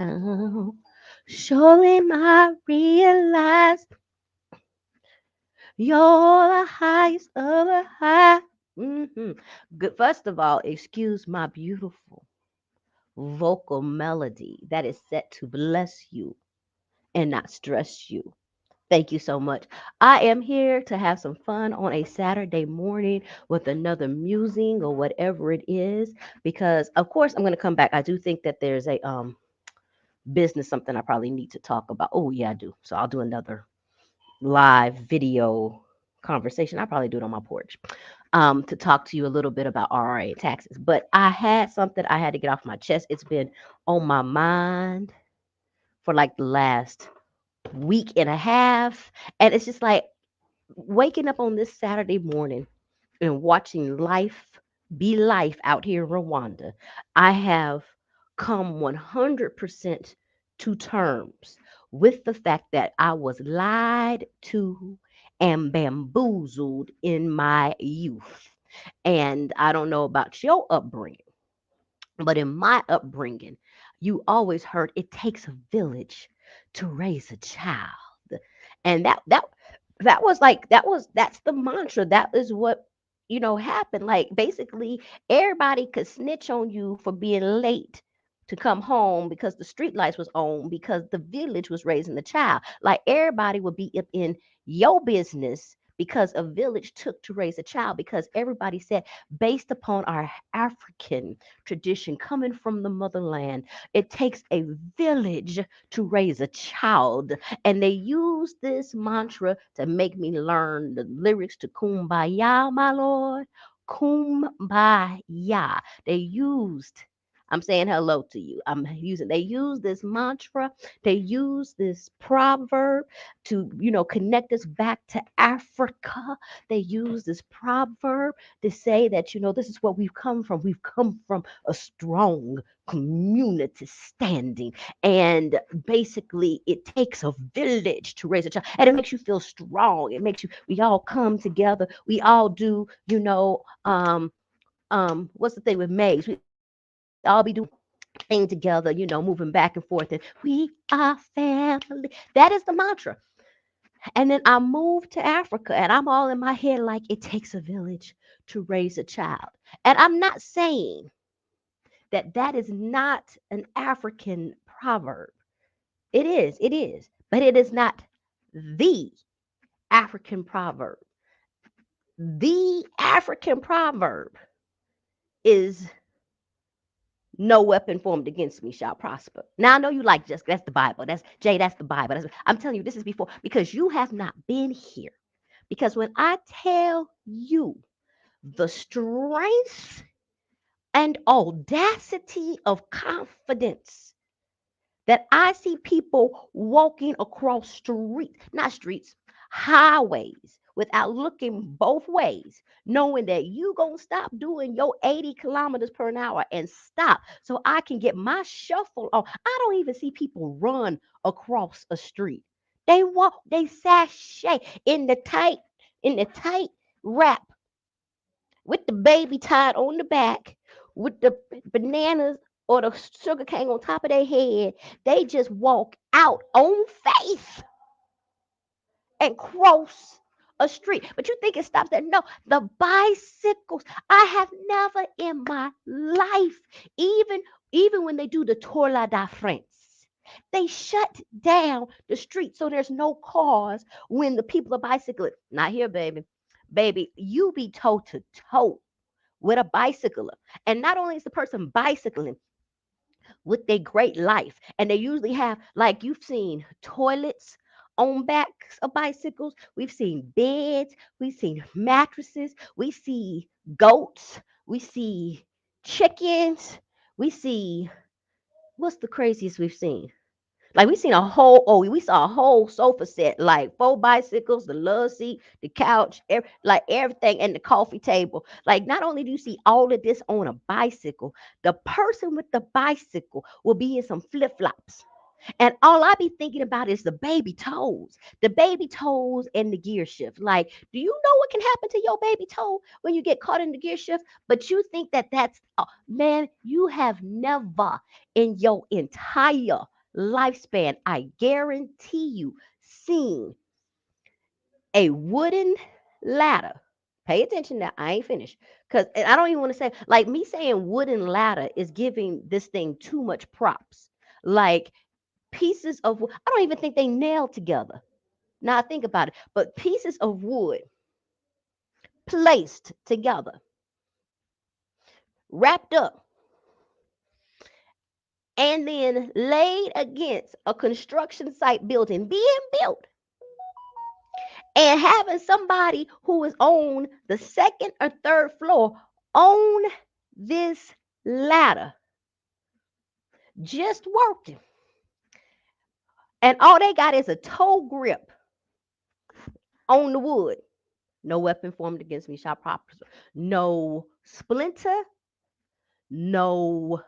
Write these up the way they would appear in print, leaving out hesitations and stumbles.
Oh, surely I realize you're the highest of the high. Good. First of all, excuse my beautiful vocal melody that is set to bless you and not stress you. Thank you so much. I am here to have some fun on a Saturday morning with another musing or whatever it is. Because of course I'm going to come back. I do think that there's a business something I probably need to talk about. Oh yeah, I do. So I'll do another live video conversation. I'll probably do it on my porch to talk to you a little bit about RRA and taxes. But I had something I had to get off my chest. It's been on my mind for like the last week and a half. And it's just like waking up on this Saturday morning and watching life be life out here in Rwanda. I have come 100% to terms with the fact that I was lied to and bamboozled in my youth. And I don't know about your upbringing, but in my upbringing, you always heard it takes a village to raise a child. And that was like that's the mantra. That is what happened. Like basically everybody could snitch on you for being late to come home because the street lights was on because the village was raising the child. Like everybody would be up in your business because a village took to raise a child because everybody said based upon our African tradition coming from the motherland, it takes a village to raise a child. And they use this mantra to make me learn the lyrics to Kumbaya, my Lord. Kumbaya. They used I'm saying hello to you. They use this mantra, they use this proverb to, connect us back to Africa. They use this proverb to say that, this is what we've come from. We've come from a strong community standing. And basically, it takes a village to raise a child. And it makes you feel strong. We all come together. We all do, what's the thing with maids? We all be doing thing together, moving back and forth. And we are family. That is the mantra. And then I moved to Africa and I'm all in my head like it takes a village to raise a child. And I'm not saying that that is not an African proverb. It is, but it is not the African proverb. The African proverb is no weapon formed against me shall prosper. Now I know you like just that's the Bible. That's Jay, that's the Bible. I'm telling you, this is before because you have not been here. Because when I tell you the strength and audacity of confidence that I see people walking across not streets, highways without looking both ways, knowing that you gonna stop doing your 80 kilometers per hour and stop so I can get my shuffle on. I don't even see people run across a street. They walk, they sashay in the tight wrap with the baby tied on the back, with the bananas or the sugar cane on top of their head. They just walk out on faith and cross a street. But you think it stops there? No, the bicycles. I have never in my life, even when they do the Tour de France, they shut down the street so there's no cars when the people are bicycling. Not here, baby. Baby, you be toe to toe with a bicycler. And not only is the person bicycling with their great life, and they usually have, like you've seen, toilets on backs of bicycles. We've seen beds, we've seen mattresses, we see goats, we see chickens, we see what's the craziest we've seen? Like we saw a whole sofa set, like four bicycles, the love seat, the couch, like everything, and the coffee table. Like not only do you see all of this on a bicycle, the person with the bicycle will be in some flip flops. And all I be thinking about is the baby toes and the gear shift. Like, do you know what can happen to your baby toe when you get caught in the gear shift? But you think that that's, oh, man, you have never in your entire lifespan, I guarantee you, seen a wooden ladder. Pay attention now. I ain't finished. Because I don't even want to say, like, me saying wooden ladder is giving this thing too much props. Like, pieces of I don't even think they nailed together. Now I think about it, but pieces of wood placed together, wrapped up, and then laid against a construction site building being built, and having somebody who is on the second or third floor on this ladder just working, and all they got is a toe grip on the wood. No weapon formed against me shall prosper. No splinter, no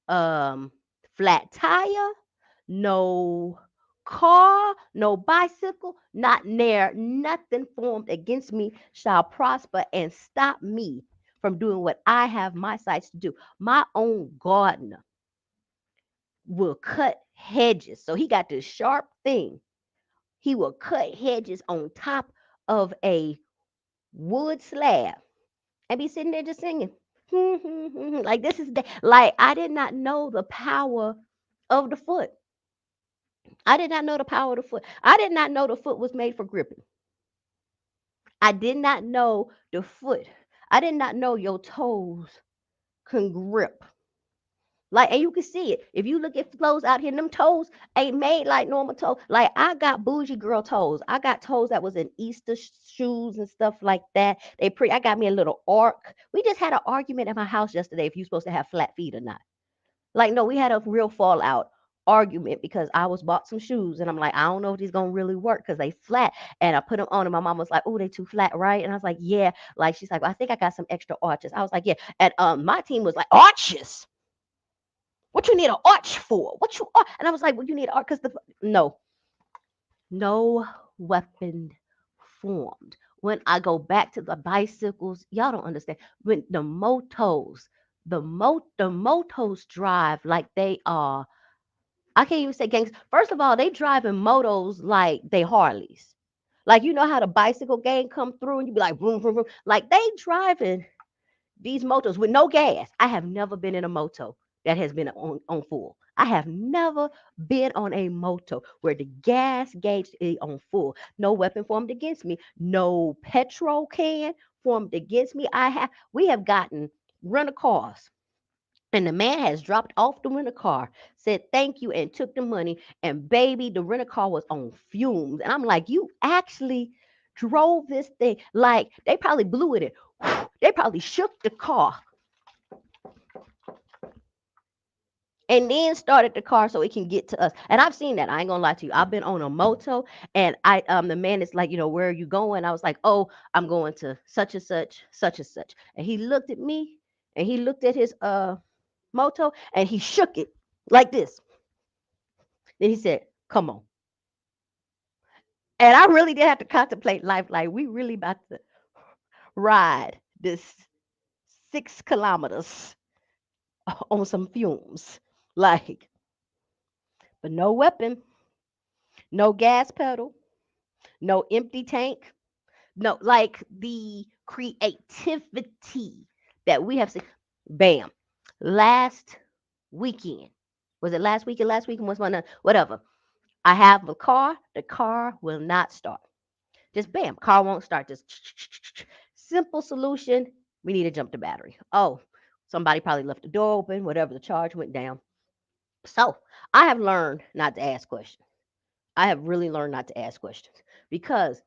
um flat tire, no car, no bicycle, not near nothing formed against me shall prosper and stop me from doing what I have my sights to do. My own gardener will cut hedges. So he got this sharp thing. He will cut hedges on top of a wood slab and be sitting there just singing. Like this is like I did not know the power of the foot. I did not know the power of the foot. I did not know the foot was made for gripping. I did not know the foot. I did not know your toes can grip. Like, and you can see it. If you look at flows out here, them toes ain't made like normal toes. Like, I got bougie girl toes. I got toes that was in Easter shoes and stuff like that. I got me a little arc. We just had an argument at my house yesterday if you supposed to have flat feet or not. Like, no, we had a real fallout argument because I was bought some shoes and I'm like, I don't know if these gonna really work because they flat. And I put them on and my mom was like, oh, they too flat, right? And I was like, yeah. Like, she's like, well, I think I got some extra arches. I was like, yeah. And my team was like, arches. What you need an arch for? What you are? And I was like, well, you need art because no, no weapon formed. When I go back to the bicycles, y'all don't understand. When the motos drive like they are. I can't even say gangs. First of all, they driving motos like they Harleys. Like, you know how the bicycle gang come through and you be like vroom vroom vroom. Like they driving these motos with no gas. I have never been in a moto that has been on full. I have never been on a moto where the gas gauge is on full. No weapon formed against me. No petrol can formed against me. We have gotten rental cars. And the man has dropped off the rental car, said thank you, and took the money. And baby, the rental car was on fumes. And I'm like, you actually drove this thing. Like they probably blew it in. They probably shook the car and then started the car so it can get to us. And I've seen that. I ain't gonna lie to you. I've been on a moto, and the man is like, where are you going? I was like, oh, I'm going to such and such, such and such. And he looked at me, and he looked at his moto, and he shook it like this. Then he said, "Come on." And I really did have to contemplate life. Like we really about to ride this 6 kilometers on some fumes. Like, but no weapon, no gas pedal, no empty tank, no, like the creativity that we have seen. Bam. Last weekend. Was it last weekend? Last weekend was one, whatever. I have a car. The car will not start. Just bam, car won't start. Just simple solution. We need to jump the battery. Oh, somebody probably left the door open, whatever, the charge went down. So I have learned not to ask questions. I have really learned not to ask questions because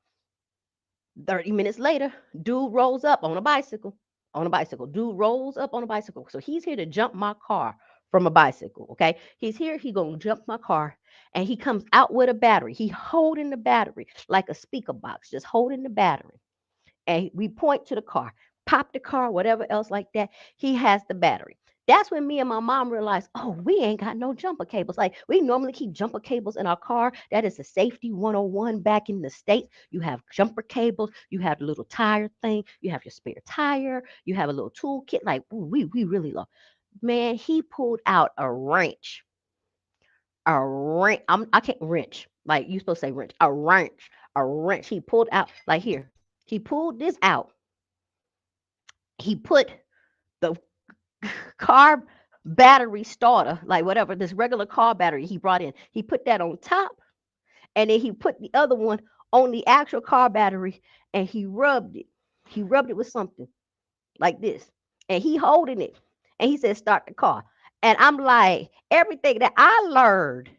30 minutes later, dude rolls up on a bicycle. On a bicycle. Dude rolls up on a bicycle. So he's here to jump my car from a bicycle. Okay. He's here, he gonna jump my car. And he comes out with a battery. He holding the battery like a speaker box, just holding the battery. And we point to the car, pop the car, whatever else like that. He has the battery. That's when me and my mom realized, oh, we ain't got no jumper cables. Like we normally keep jumper cables in our car. That is a safety 101 back in the States. You have jumper cables, you have the little tire thing, you have your spare tire, you have a little toolkit. Like, ooh, we really love. Man, he pulled out a wrench. A wrench. I can't wrench. Like you supposed to say wrench. A wrench. A wrench. He pulled out like here. He pulled this out. He put the car battery starter, like whatever, this regular car battery he brought in. He put that on top, and then he put the other one on the actual car battery, and he rubbed it. He rubbed it with something like this, and he holding it, and he said, "Start the car." And I'm like, everything that I learned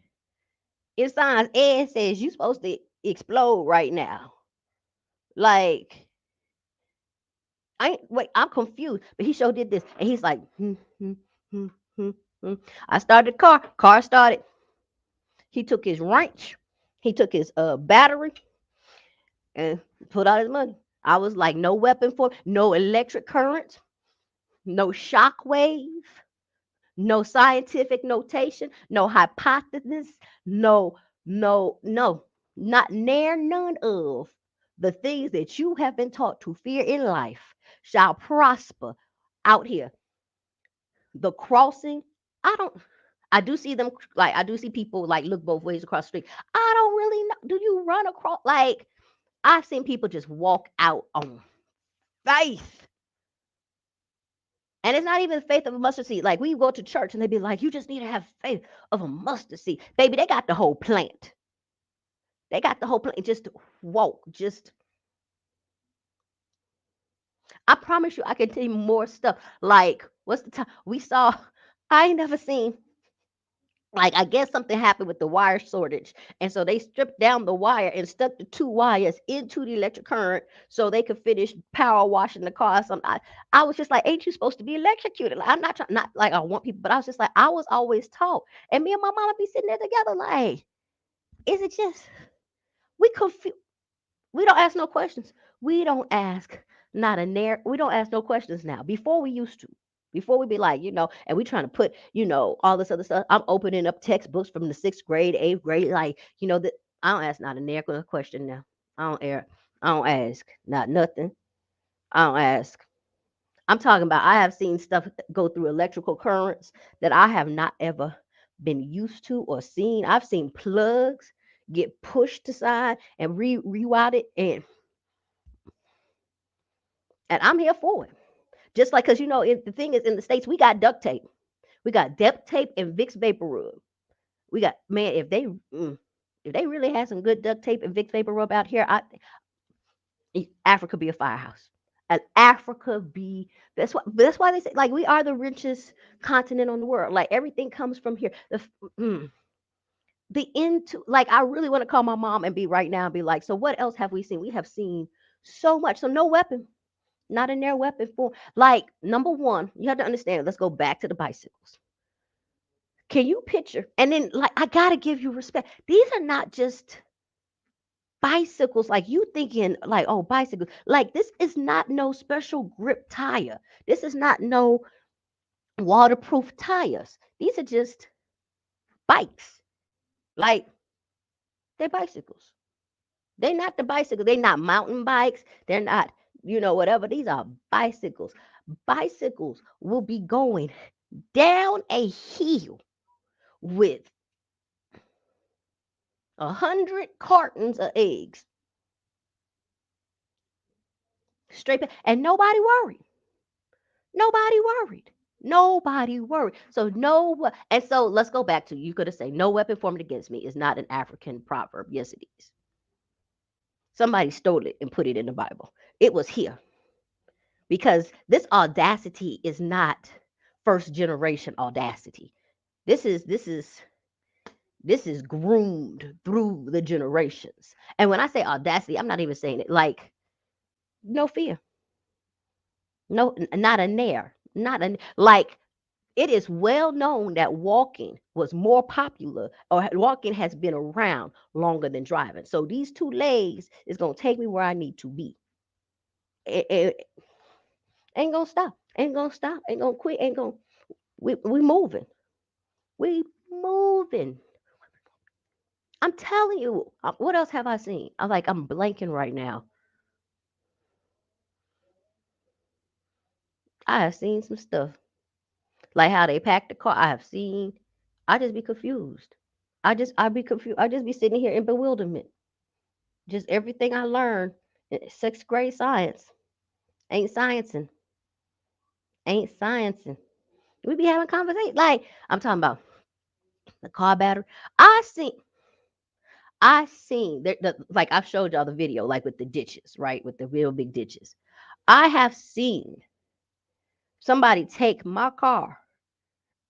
in science, Ed says you supposed to explode right now. Like, I ain't wait, I'm confused. But he sure did this. And he's like, hmm, hmm, hmm, hmm. I started the car started. He took his wrench, he took his battery and put out his money. I was like, no weapon for no electric current, no shock wave, no scientific notation, no hypothesis, no, no, not near none of the things that you have been taught to fear in life shall prosper out here. The crossing, I don't, I do see them, like, I do see people like look both ways across the street. I don't really know. Do you run across? Like, I've seen people just walk out on faith. And it's not even faith of a mustard seed. Like, we go to church and they be like, you just need to have faith of a mustard seed. Baby, they got the whole plant. They got the whole plant. Just walk. Just, I promise you, I can tell you more stuff. Like, what's the time? We saw, I ain't never seen, like, I guess something happened with the wire shortage, and so they stripped down the wire and stuck the two wires into the electric current so they could finish power washing the car. Some I was just like, ain't you supposed to be electrocuted? Like, I'm not trying, not like I want people, but I was just like, I was always taught, and me and my mama be sitting there together, like, is it just we confuse? We don't ask no questions. We don't ask not a nair. We don't ask no questions now. Before we used to. Before we be like, and we trying to put, all this other stuff. I'm opening up textbooks from the sixth grade, eighth grade, like, that I don't ask not a nair question now. I don't air. I don't ask not nothing. I don't ask. I'm talking about I have seen stuff go through electrical currents that I have not ever been used to or seen. I've seen plugs get pushed aside and rerouted, and I'm here for it. Just like, because the thing is, in the States, we got duct tape. We got duct tape and Vicks vapor rub. We got, man, if they really had some good duct tape and Vicks vapor rub out here, Africa be a firehouse. And Africa be that's why they say, like, we are the richest continent on the world. Like, everything comes from here. Mm, the into like, I really want to call my mom and be right now and be like, so what else have we seen? We have seen so much. So no weapon, not in their weapon form. Like, number one, you have to understand. Let's go back to the bicycles. Can you picture? And then, like, I gotta give you respect. These are not just bicycles like you thinking, like, oh, bicycles. Like, this is not no special grip tire. This is not no waterproof tires. These are just bikes. Like, they're bicycles. They're not the bicycles. They're not mountain bikes. They're not, whatever. These are bicycles. Bicycles will be going down a hill with 100 cartons of eggs straight back, and nobody worried. Nobody worried. Nobody worried. So no, and so let's go back to, you could have said, no weapon formed against me is not an African proverb. Yes, it is. Somebody stole it and put it in the Bible. It was here, because this audacity is not first generation audacity. This is groomed through the generations. And when I say audacity, I'm not even saying it like no fear, no, not a nair, not a like. It is well known that walking was more popular, or walking has been around longer than driving. So these two legs is gonna take me where I need to be. It ain't gonna stop. Ain't gonna stop. Ain't gonna quit. Ain't gonna. We moving. We moving. I'm telling you. What else have I seen? I'm blanking right now. I have seen some stuff. Like how they pack the car. I have seen. I just be confused. I be confused. I just be sitting here in bewilderment. Just everything I learned in sixth grade science ain't sciencing. Ain't sciencing. We be having conversations. Like I'm talking about the car battery. I seen like I've showed y'all the video, like with the ditches, right? With the real big ditches. I have seen somebody take my car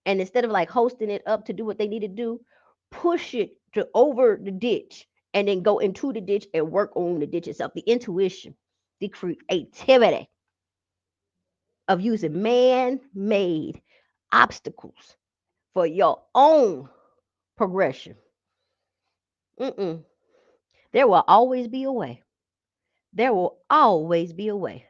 and instead of like hosting it up to do what they need to do, push it to over the ditch and then go into the ditch and work on the ditch itself. The intuition, the creativity of using man-made obstacles for your own progression. Mm-mm. There will always be a way. There will always be a way.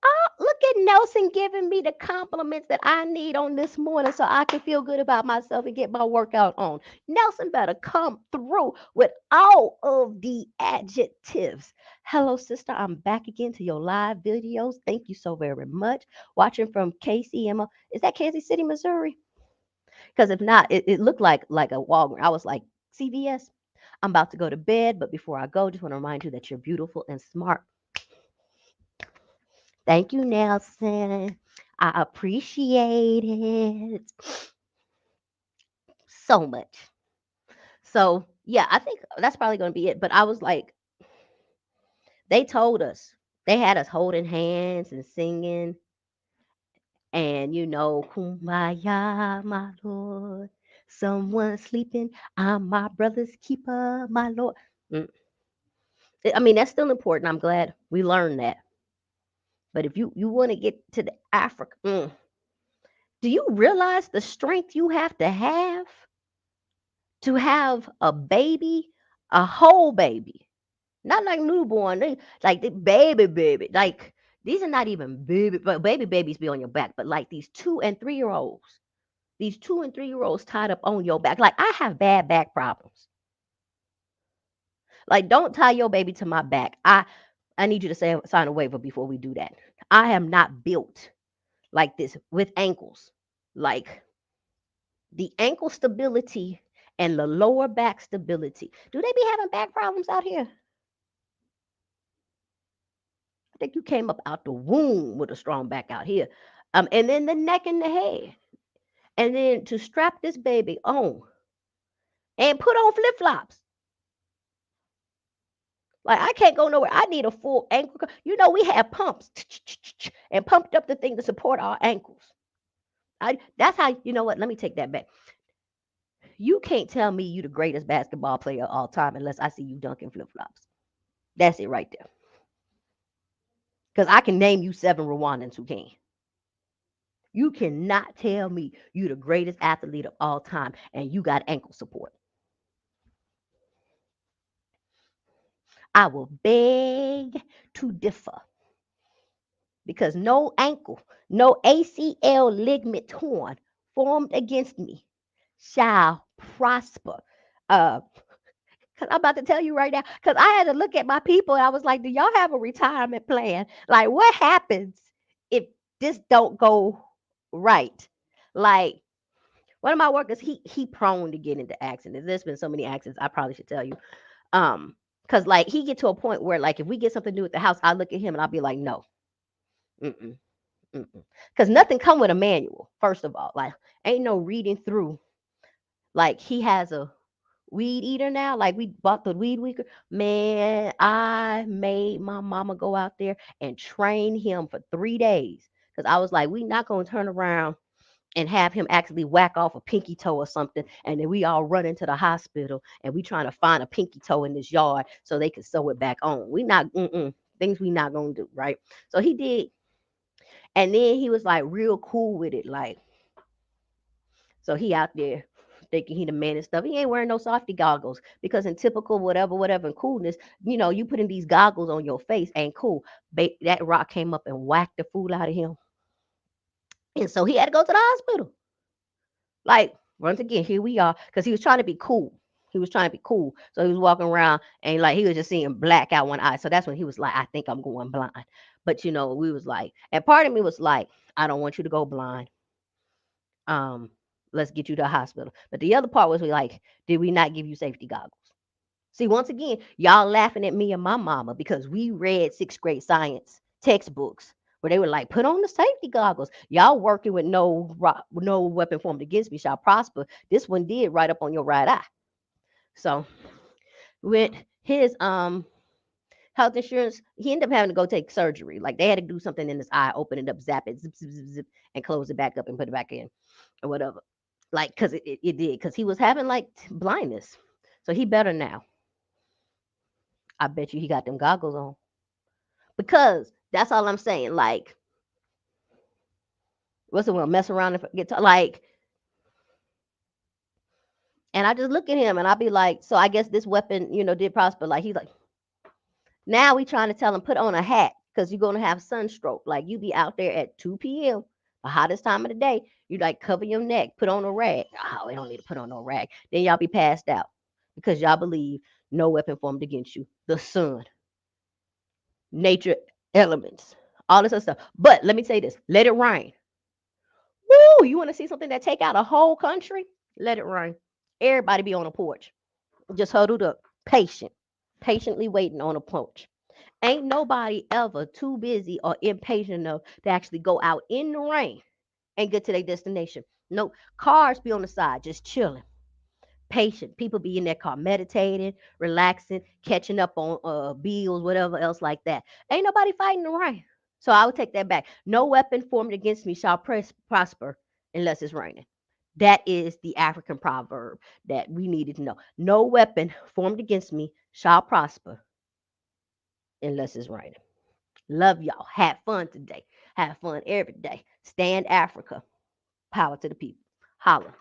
Oh, look at Nelson giving me the compliments that I need on this morning so I can feel good about myself and get my workout on. Nelson better come through with all of the adjectives. Hello, sister. I'm back again to your live videos. Thank you so very much. Watching from KCMO. Is that Kansas City, Missouri? Because if not, it looked like a Walmart. I was like, CVS. I'm about to go to bed, but before I go, just want to remind you that you're beautiful and smart. Thank you, Nelson. I appreciate it so much. So, yeah, I think that's probably going to be it. But I was like, they told us, they had us holding hands and singing, and Kumbaya, my Lord. Someone sleeping, I'm my brother's keeper, my Lord. Mm, I mean, that's still important. I'm glad we learned that. But if you want to get to the Africa, do you realize the strength you have to have a baby, a whole baby, not like newborn, like the baby. Like these are not even baby, but baby babies be on your back, but like these 2 and 3 year olds, these 2 and 3 year olds tied up on your back. Like I have bad back problems. Like don't tie your baby to my back. I need you to sign a waiver before we do that. I am not built like this with ankles. Like the ankle stability and the lower back stability. Do they be having back problems out here? I think you came up out the womb with a strong back out here. And then the neck and the head. And then to strap this baby on and put on flip flops. Like I can't go nowhere. I need a full ankle. We have pumps and pumped up the thing to support our ankles. That's how, you know what? Let me take that back. You can't tell me you the greatest basketball player of all time unless I see you dunking flip flops. That's it right there. Because I can name you 7 Rwandans who can. You cannot tell me you the greatest athlete of all time and you got ankle support. I will beg to differ because no ankle, no ACL ligament torn formed against me shall prosper. Uh, Cause I'm about to tell you right now, because I had to look at my people and I was like, do y'all have a retirement plan? Like, what happens if this don't go right? Like, one of my workers, he prone to get into accidents. There's been so many accidents, I probably should tell you. Because like he get to a point where like if we get something new at the house, I look at him and I'll be like, no, mm-mm, mm-mm. Because nothing come with a manual. First of all, like ain't no reading through. Like he has a weed eater now. Like we bought the weed weaker. Man, I made my mama go out there and train him for 3 days. Because I was like, we not gonna turn around and have him actually whack off a pinky toe or something, and then we all run into the hospital and we trying to find a pinky toe in this yard so they can sew it back on. We not things we not gonna do, right? So he did, and then he was like real cool with it, like so he out there thinking he the man and stuff. He ain't wearing no softy goggles because in typical whatever and coolness, you putting these goggles on your face ain't cool. That rock came up and whacked the fool out of him And so he had to go to the hospital. Like, once again, here we are, because he was trying to be cool. He was trying to be cool. So he was walking around and like he was just seeing black out one eye. So that's when he was like, I think I'm going blind. But we was like, and part of me was like, I don't want you to go blind. Um, let's get you to the hospital. But the other part was like, did we not give you safety goggles? See, once again, y'all laughing at me and my mama because we read sixth grade science textbooks where they were like, put on the safety goggles. Y'all working with no weapon formed against me shall prosper. This one did right up on your right eye. So with his health insurance, he ended up having to go take surgery. Like they had to do something in his eye, open it up, zap it, zip, zip, zip, zip, and close it back up and put it back in or whatever. Like, cause it did, because he was having like blindness. So he better now. I bet you he got them goggles on. Because that's all I'm saying. Like, what's the one? Mess around and get to, like, and I just look at him and I be like, so I guess this weapon, did prosper. Like he's like, now we trying to tell him put on a hat because you're gonna have sunstroke. Like you be out there at 2 p.m., the hottest time of the day. You like cover your neck, put on a rag. Oh, we don't need to put on no rag. Then y'all be passed out because y'all believe no weapon formed against you. The sun, nature, elements, all this other stuff. But let me say this: let it rain. Woo! You want to see something that take out a whole country? Let it rain. Everybody be on a porch, just huddled up, patient, patiently waiting on a porch. Ain't nobody ever too busy or impatient enough to actually go out in the rain and get to their destination. No, cars be on the side, just chilling, patient. People be in their car meditating, relaxing, catching up on bills, whatever else like that. Ain't nobody fighting the rain. So I would take that back. No weapon formed against me shall prosper unless it's raining. That is the African proverb that we needed to know. No weapon formed against me shall prosper unless it's raining. Love y'all. Have fun today. Have fun every day. Stand Africa. Power to the people. Holla.